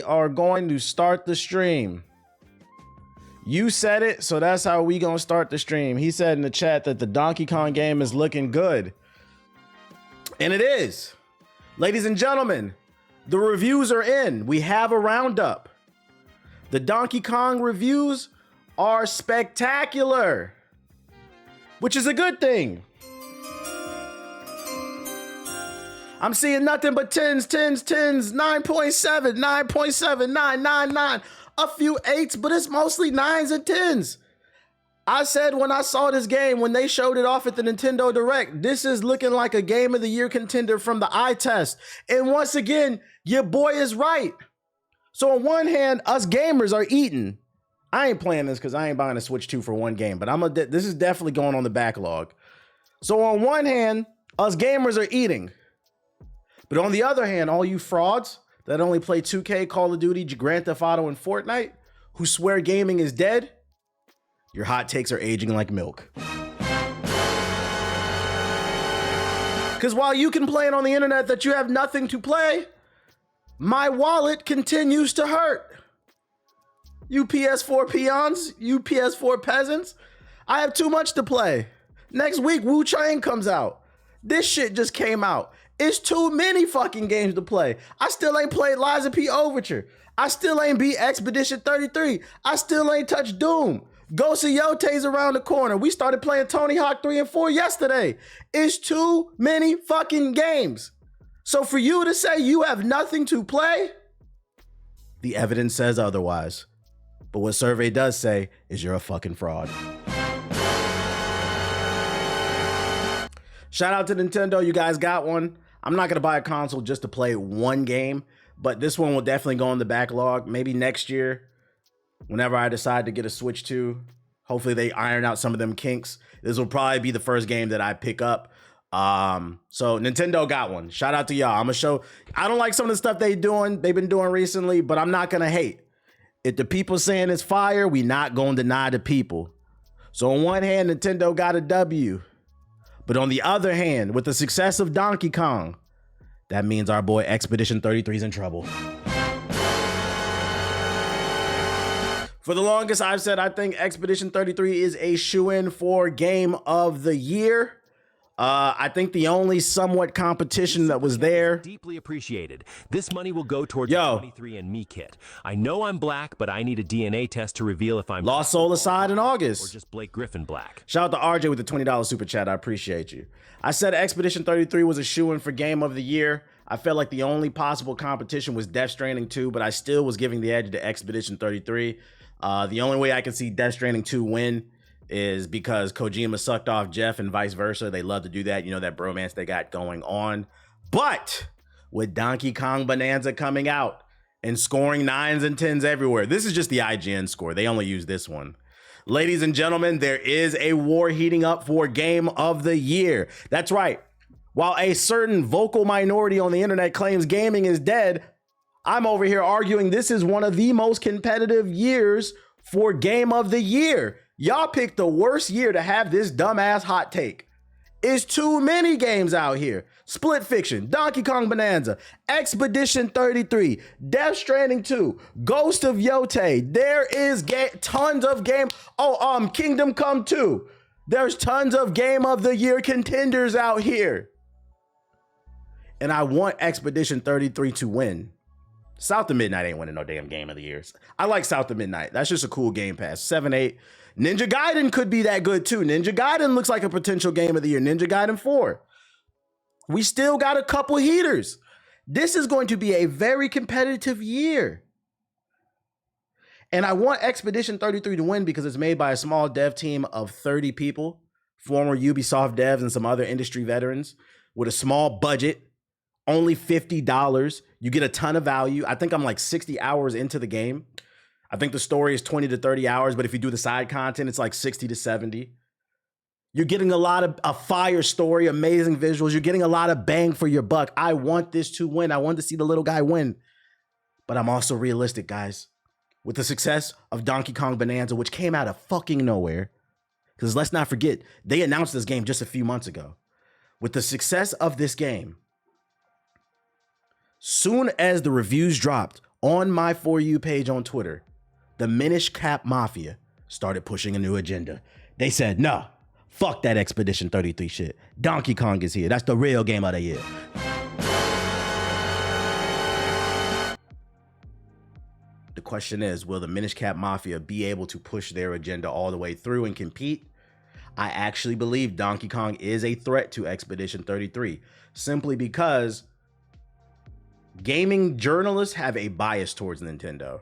are going to start the stream. You said it, so that's how we gonna start the stream. He said in the chat that the Donkey Kong game is looking good. And it is. Ladies and gentlemen, the reviews are in. We have a roundup. The Donkey Kong reviews are spectacular, which is a good thing. I'm seeing nothing but 10s, 9.7, 9.7, 999, a few 8s, but it's mostly 9s and 10s. I said when I saw this game, when they showed it off at the Nintendo Direct, this is looking like a Game of the Year contender from the eye test. And once again, your boy is right. So on one hand, us gamers are eating. I ain't playing this because I ain't buying a Switch 2 for one game, but this is definitely going on the backlog. So on one hand, us gamers are eating. But on the other hand, all you frauds that only play 2K, Call of Duty, Grand Theft Auto, and Fortnite, who swear gaming is dead, your hot takes are aging like milk. Because while you complain on the internet that you have nothing to play, my wallet continues to hurt. You PS4 peons, you PS4 peasants, I have too much to play. Next week, Wu Chang comes out. This shit just came out. It's too many fucking games to play. I still ain't played Liza P. Overture. I still ain't beat Expedition 33. I still ain't touched Doom. Ghost of Yote's around the corner. We started playing Tony Hawk 3 and 4 yesterday. It's too many fucking games. So for you to say you have nothing to play, the evidence says otherwise. But what survey does say is you're a fucking fraud. Shout out to Nintendo. You guys got one. I'm not going to buy a console just to play one game, but this one will definitely go in the backlog. Maybe next year, whenever I decide to get a Switch 2, hopefully they iron out some of them kinks. This will probably be the first game that I pick up. So Nintendo got one. Shout out to y'all. I'm gonna show. I don't like some of the stuff they've been doing recently, but I'm not gonna hate. If the people saying it's fire, we not gonna deny the people. So on one hand, Nintendo got a W. But on the other hand, with the success of Donkey Kong, that means our boy Expedition 33 is in trouble. For the longest, I've said I think Expedition 33 is a shoo-in for Game of the Year. I think the only somewhat competition that was there. Deeply appreciated. This money will go towards the 23andMe kit. I know I'm black, but I need a DNA test to reveal if I'm Lost Soul Aside in August. Or just Blake Griffin black. Shout out to RJ with the $20 super chat. I appreciate you. I said Expedition 33 was a shoo-in for Game of the Year. I felt like the only possible competition was Death Stranding 2, but I still was giving the edge to Expedition 33. The only way I can see Death Stranding 2 win is because Kojima sucked off Jeff and vice versa. They love to do that. You know, that bromance they got going on. But with Donkey Kong Bonanza coming out and scoring 9s and 10s everywhere, this is just the IGN score. They only use this one. Ladies and gentlemen, there is a war heating up for Game of the Year. That's right. While a certain vocal minority on the internet claims gaming is dead, I'm over here arguing this is one of the most competitive years for Game of the Year. Y'all picked the worst year to have this dumbass hot take. It's too many games out here. Split Fiction, Donkey Kong Bonanza, Expedition 33, Death Stranding 2, Ghost of Yote. There is tons of game. Kingdom Come 2. There's tons of Game of the Year contenders out here. And I want Expedition 33 to win. South of Midnight ain't winning no damn Game of the Year. I like South of Midnight. That's just a cool Game Pass. 7, 8. Ninja Gaiden could be that good too. Ninja Gaiden looks like a potential Game of the Year. Ninja Gaiden 4. We still got a couple heaters. This is going to be a very competitive year. And I want Expedition 33 to win because it's made by a small dev team of 30 people, former Ubisoft devs and some other industry veterans with a small budget, only $50. You get a ton of value. I think I'm like 60 hours into the game. I think the story is 20 to 30 hours, but if you do the side content, it's like 60 to 70. You're getting a lot of a fire story, amazing visuals. You're getting a lot of bang for your buck. I want this to win. I want to see the little guy win. But I'm also realistic, guys. With the success of Donkey Kong Bonanza, which came out of fucking nowhere, because let's not forget, they announced this game just a few months ago. With the success of this game, soon as the reviews dropped on my For You page on Twitter, the Minish Cap Mafia started pushing a new agenda. They said, no, fuck that Expedition 33 shit. Donkey Kong is here. That's the real game of the year. The question is, will the Minish Cap Mafia be able to push their agenda all the way through and compete? I actually believe Donkey Kong is a threat to Expedition 33, simply because gaming journalists have a bias towards Nintendo.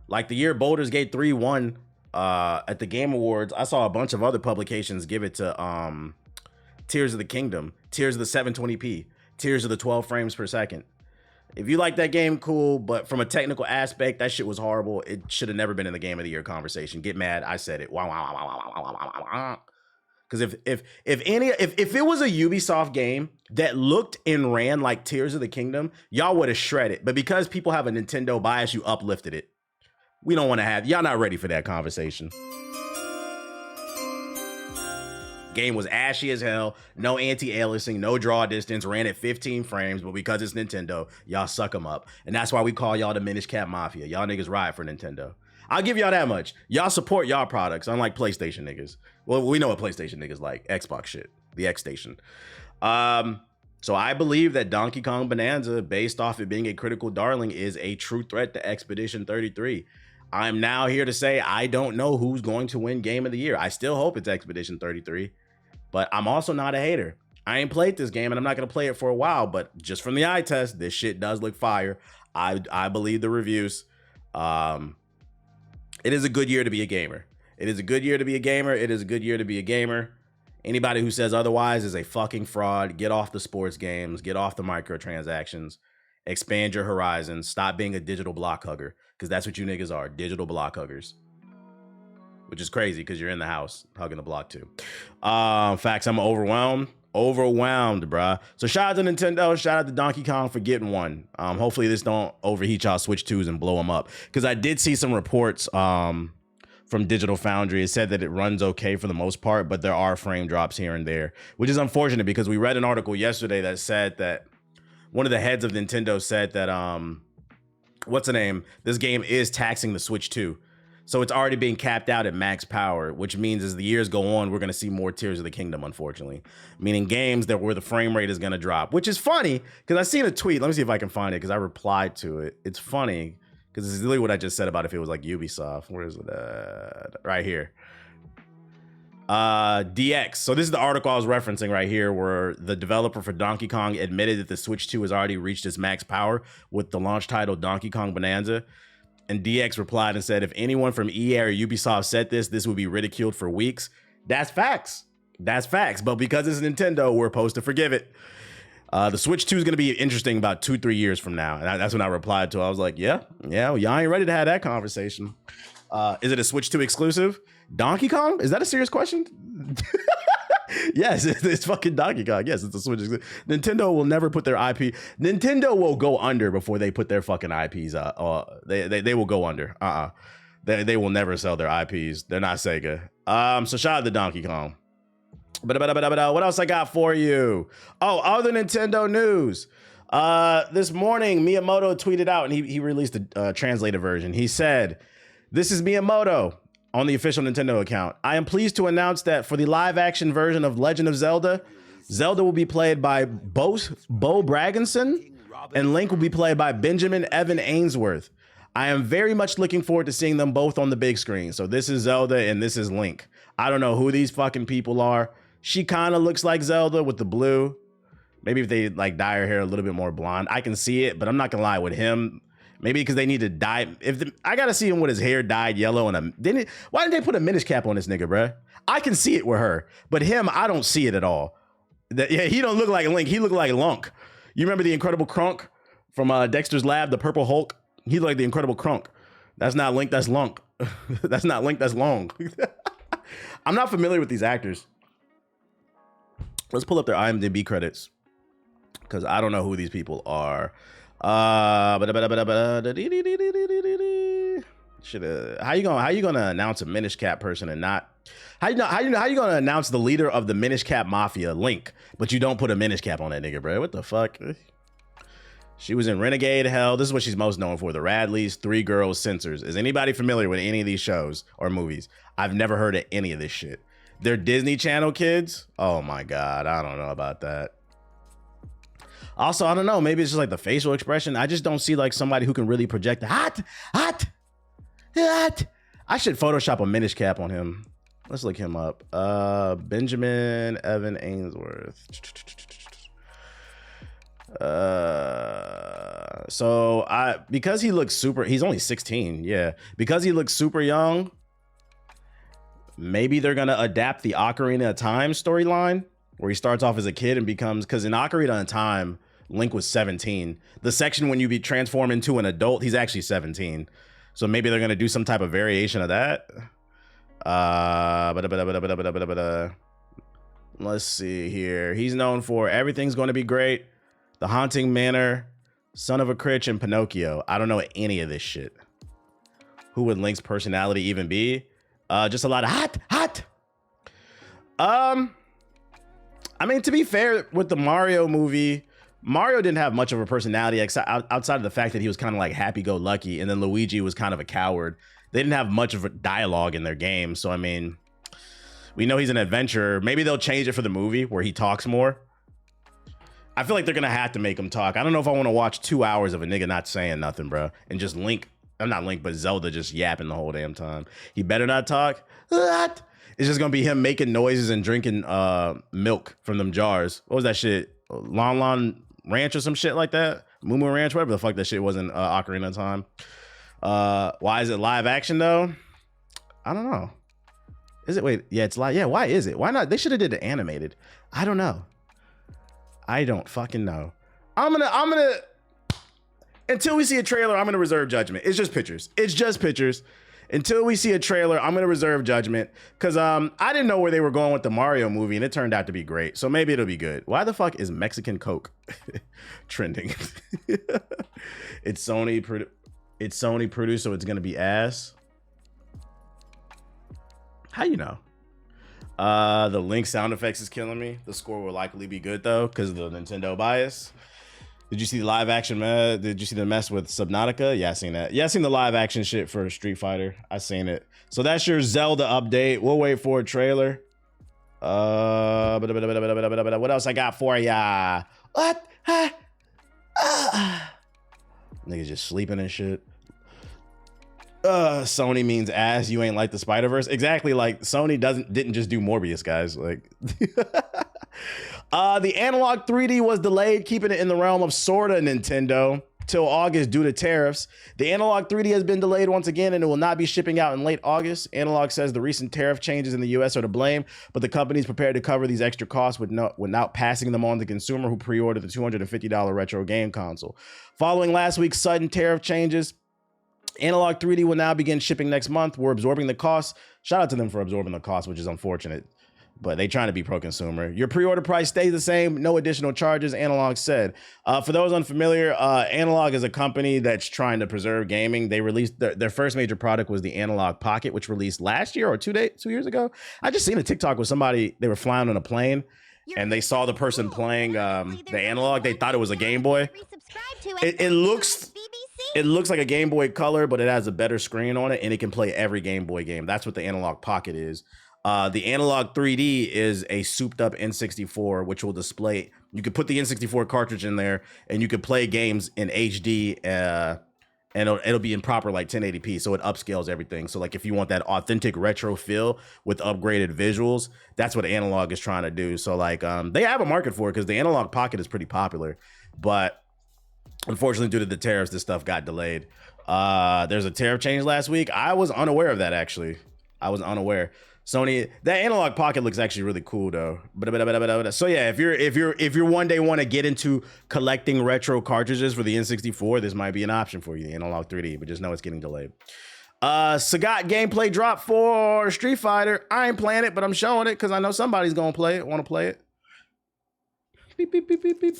Like the year Baldur's Gate 3 won at the Game Awards, I saw a bunch of other publications give it to Tears of the Kingdom, Tears of the 720p, Tears of the 12 frames per second. If you like that game, cool, but from a technical aspect, that shit was horrible. It should have never been in the Game of the Year conversation. Get mad, I said it. Because if it was a Ubisoft game that looked and ran like Tears of the Kingdom, y'all would have shredded. But because people have a Nintendo bias, you uplifted it. We don't want to have, y'all not ready for that conversation. Game was ashy as hell, no anti-aliasing, no draw distance, ran at 15 frames, but because it's Nintendo, y'all suck them up. And that's why we call y'all the Minish Cap Mafia. Y'all niggas ride for Nintendo. I'll give y'all that much. Y'all support y'all products, unlike PlayStation niggas. Well, we know what PlayStation niggas like. Xbox shit. The X Station. So I believe that Donkey Kong Bonanza, based off it being a critical darling, is a true threat to Expedition 33. I'm now here to say I don't know who's going to win Game of the Year. I still hope it's Expedition 33, but I'm also not a hater. I ain't played this game and I'm not going to play it for a while, but just from the eye test, this shit does look fire. I believe the reviews. It is a good year to be a gamer. It is a good year to be a gamer. It is a good year to be a gamer. Anybody who says otherwise is a fucking fraud. Get off the sports games. Get off the microtransactions. Expand your horizons. Stop being a digital block hugger, because that's what you niggas are, digital block huggers. Which is crazy because you're in the house hugging the block too. Facts, I'm overwhelmed, bruh. So shout out to Nintendo, shout out to Donkey Kong for getting one. Hopefully this don't overheat y'all Switch 2s and blow them up. Because I did see some reports from Digital Foundry. It said that it runs okay for the most part, but there are frame drops here and there, which is unfortunate because we read an article yesterday that said that one of the heads of Nintendo said that, what's the name? This game is taxing the Switch 2. So it's already being capped out at max power, which means as the years go on, we're going to see more Tears of the Kingdom, unfortunately. Meaning games that where the frame rate is going to drop, which is funny because I seen a tweet. Let me see if I can find it because I replied to it. It's funny because it's literally what I just said about if it was like Ubisoft. Where is it? Right here. DX. So this is the article I was referencing right here where the developer for Donkey Kong admitted that the Switch 2 has already reached its max power with the launch title Donkey Kong Bonanza. And DX replied and said, if anyone from EA or Ubisoft said this would be ridiculed for weeks. That's facts. That's facts. But because it's Nintendo, we're supposed to forgive it. The Switch 2 is going to be interesting about 2-3 years from now. And that's when I replied to it. I was like, yeah, well, y'all ain't ready to have that conversation. Is it a Switch 2 exclusive? Donkey Kong? Is that a serious question? Yes, it's fucking Donkey Kong. Yes, it's a Switch exclusive. Nintendo will never put their IP. Nintendo will go under before they put their fucking IPs out. They will go under. They will never sell their IPs. They're not Sega. So shout out to Donkey Kong. But what else I got for you? Oh, other Nintendo news. This morning, Miyamoto tweeted out, and he released a translated version. He said, "This is Miyamoto." On the official Nintendo account, I am pleased to announce that for the live-action version of Legend of Zelda, Zelda will be played by Bo Bragginson, and Link will be played by Benjamin Evan Ainsworth. I am very much looking forward to seeing them both on the big screen. So this is Zelda and this is Link. I don't know who these fucking people are. She kind of looks like Zelda with the blue. Maybe if they like dye her hair a little bit more blonde, I can see it, but I'm not gonna lie with him. Maybe because they need to dye. I gotta see him with his hair dyed yellow and why didn't they put a Minish cap on this nigga, bruh? I can see it with her, but him, I don't see it at all. He don't look like Link. He look like Lunk. You remember the Incredible Crunk from Dexter's Lab, the Purple Hulk? He looked like the Incredible Crunk. That's not Link. That's Lunk. That's not Link. That's Long. I'm not familiar with these actors. Let's pull up their IMDb credits because I don't know who these people are. How you gonna announce a Minish Cap person and not how you gonna announce the leader of the Minish Cap Mafia, Link, but you don't put a Minish Cap on that nigga, bro? What the fuck? She was in Renegade Hell. This is what she's most known for. The Radleys, Three Girls, Censors. Is anybody familiar with any of these shows or movies? I've never heard of any of this shit. They're Disney Channel kids? Oh my God, I don't know about that. Also, I don't know, maybe it's just like the facial expression. I just don't see like somebody who can really project the hot. I should Photoshop a Minish cap on him. Let's look him up. Benjamin Evan Ainsworth. Because he looks super, he's only 16, yeah. Because he looks super young, maybe they're gonna adapt the Ocarina of Time storyline, where he starts off as a kid and becomes, because in Ocarina of Time, Link was 17. The section when you be transformed into an adult, he's actually 17. So maybe they're gonna do some type of variation of that. Let's see here. He's known for Everything's Gonna Be Great, The Haunting Manor, Son of a Critch, and Pinocchio. I don't know any of this shit. Who would Link's personality even be? Just a lot of hot. I mean, to be fair, with the Mario movie, Mario didn't have much of a personality outside of the fact that he was kind of like happy-go-lucky, and then Luigi was kind of a coward. They didn't have much of a dialogue in their game, so I mean, we know he's an adventurer. Maybe they'll change it for the movie where he talks more. I feel like they're gonna have to make him talk. I don't know if I want to watch 2 hours of a nigga not saying nothing, bro, and just Link. I'm not Link, but Zelda just yapping the whole damn time. He better not talk. What? It's just gonna be him making noises and drinking milk from them jars. What was that shit? Lon Lon Ranch or some shit like that? Moo Moo Ranch, whatever the fuck that shit was in Ocarina of Time. Why is it live action though? I don't know. Is it? Wait, yeah, it's live. Yeah, why is it? Why not? They should have did it animated. I don't know. I don't fucking know. I'm gonna until we see a trailer, I'm gonna reserve judgment. It's just pictures. It's just pictures. Until we see a trailer, I'm gonna reserve judgment because I didn't know where they were going with the Mario movie, and it turned out to be great. So maybe it'll be good. Why the fuck is Mexican Coke trending? It's Sony produced, so it's gonna be ass. How you know? The Link sound effects is killing me. The score will likely be good though, because of the Nintendo bias. Did you see the live action, man? Did you see the mess with Subnautica? Yeah, I seen that. Yeah, I seen the live action shit for Street Fighter. I seen it. So that's your Zelda update. We'll wait for a trailer. What else I got for ya? What? Niggas just sleeping and shit. Sony means ass. You ain't like the Spider-Verse. Exactly. Like Sony didn't just do Morbius, guys. Like. The analog 3D was delayed, keeping it in the realm of sorta Nintendo till August due to tariffs. The analog 3D has been delayed once again, and it will not be shipping out in late August. Analog says the recent tariff changes in the US are to blame, but the company is prepared to cover these extra costs without passing them on to the consumer who pre-ordered the $250 retro game console. Following last week's sudden tariff changes, Analog 3D will now begin shipping next month. We're absorbing the costs. Shout out to them for absorbing the costs, which is unfortunate. But they trying to be pro-consumer. Your pre-order price stays the same. No additional charges, Analog said. For those unfamiliar, Analog is a company that's trying to preserve gaming. They released their first major product was the Analog Pocket, which released last year or 2 years ago. I just seen a TikTok with somebody, they were flying on a plane and they saw the person playing the Analog. They thought it was a Game Boy. It looks like a Game Boy Color, but it has a better screen on it and it can play every Game Boy game. That's what the Analog Pocket is. The Analog 3D is a souped up N64, which will display, you could put the N64 cartridge in there and you could play games in HD and it'll be in proper like 1080p. So it upscales everything. So like if you want that authentic retro feel with upgraded visuals, that's what Analog is trying to do. So like they have a market for it because the Analog Pocket is pretty popular, but unfortunately due to the tariffs, this stuff got delayed. There's a tariff change last week. I was unaware of that actually. I was unaware. Sony, that Analog Pocket looks actually really cool though. So yeah, if you're one day want to get into collecting retro cartridges for the N64, this might be an option for you, the Analog 3D, but just know it's getting delayed. Sagat gameplay drop for Street Fighter. I ain't playing it, but I'm showing it because I know somebody's gonna play it, want to play it. Beep, beep, beep, beep, beep.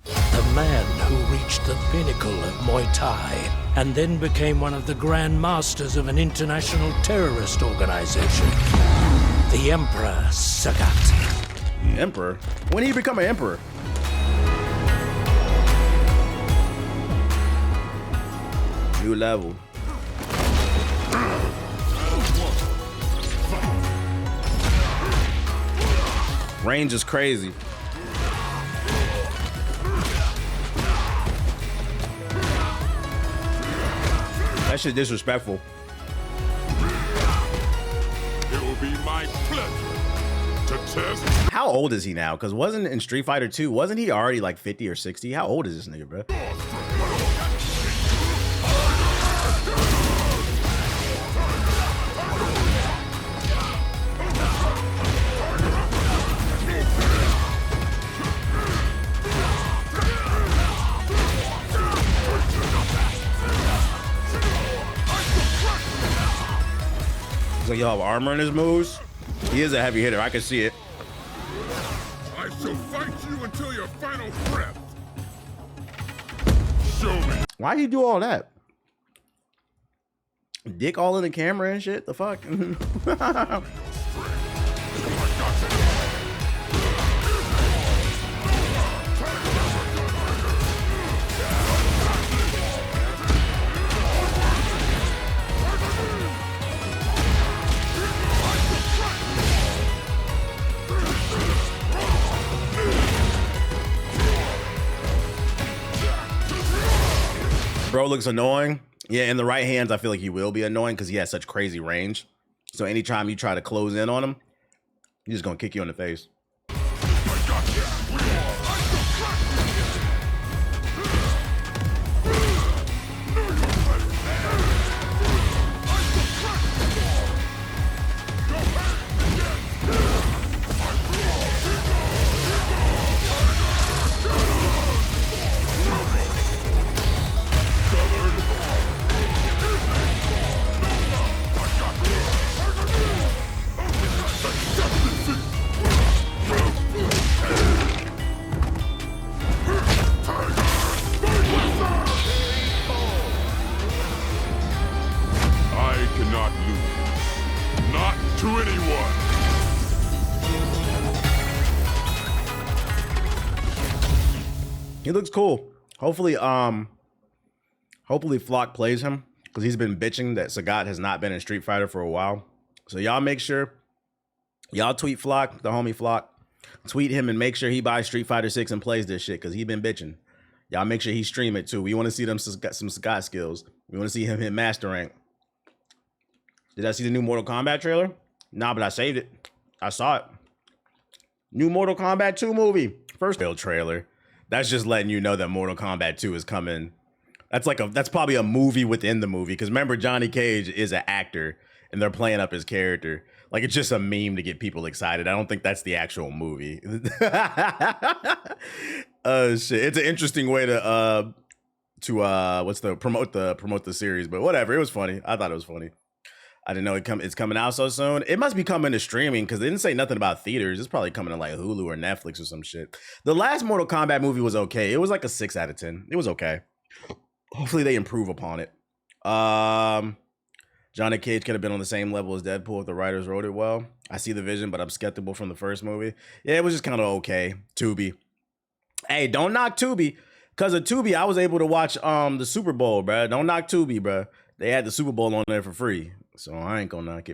The man who reached the pinnacle of Muay Thai and then became one of the grand masters of an international terrorist organization, the Emperor Sagat. Emperor? When did he become an emperor? New level. Range is crazy. That shit disrespectful. It will be my pleasure to test. How old is he now? Because wasn't in Street Fighter 2, wasn't he already like 50 or 60? How old is this nigga, bro? Like y'all have armor in his moves. He is a heavy hitter. I can see it. I shall fight you until your final breath. Show me. Why you do all that? Dick all in the camera and shit. The fuck? Bro looks annoying. Yeah, in the right hands, I feel like he will be annoying because he has such crazy range. So anytime you try to close in on him, he's just gonna kick you in the face. To anyone. He looks cool. Hopefully Flock plays him because he's been bitching that Sagat has not been in Street Fighter for a while. So y'all make sure y'all tweet Flock, the homie Flock. Tweet him and make sure he buys Street Fighter 6 and plays this shit because he been bitching. Y'all make sure he stream it too. We want to see them some Sagat skills. We want to see him hit master rank. Did I see the new Mortal Kombat trailer? Nah, but I saved it. I saw it. New Mortal Kombat 2 movie. First real trailer. That's just letting you know that Mortal Kombat 2 is coming. That's probably a movie within the movie. Because remember, Johnny Cage is an actor and they're playing up his character. Like, it's just a meme to get people excited. I don't think that's the actual movie. Shit. It's an interesting way to promote the series, but whatever. It was funny. I thought it was funny. I didn't know it's coming out so soon. It must be coming to streaming because they didn't say nothing about theaters. It's probably coming to like Hulu or Netflix or some shit. The last Mortal Kombat movie was okay. It was like a 6 out of 10. It was okay. Hopefully they improve upon it. Johnny Cage could have been on the same level as Deadpool if the writers wrote it well. I see the vision, but I'm skeptical from the first movie. Yeah, it was just kind of okay. Tubi. Hey, don't knock Tubi. Because of Tubi, I was able to watch the Super Bowl, bro. Don't knock Tubi, bro. They had the Super Bowl on there for free. So I ain't gonna knock it.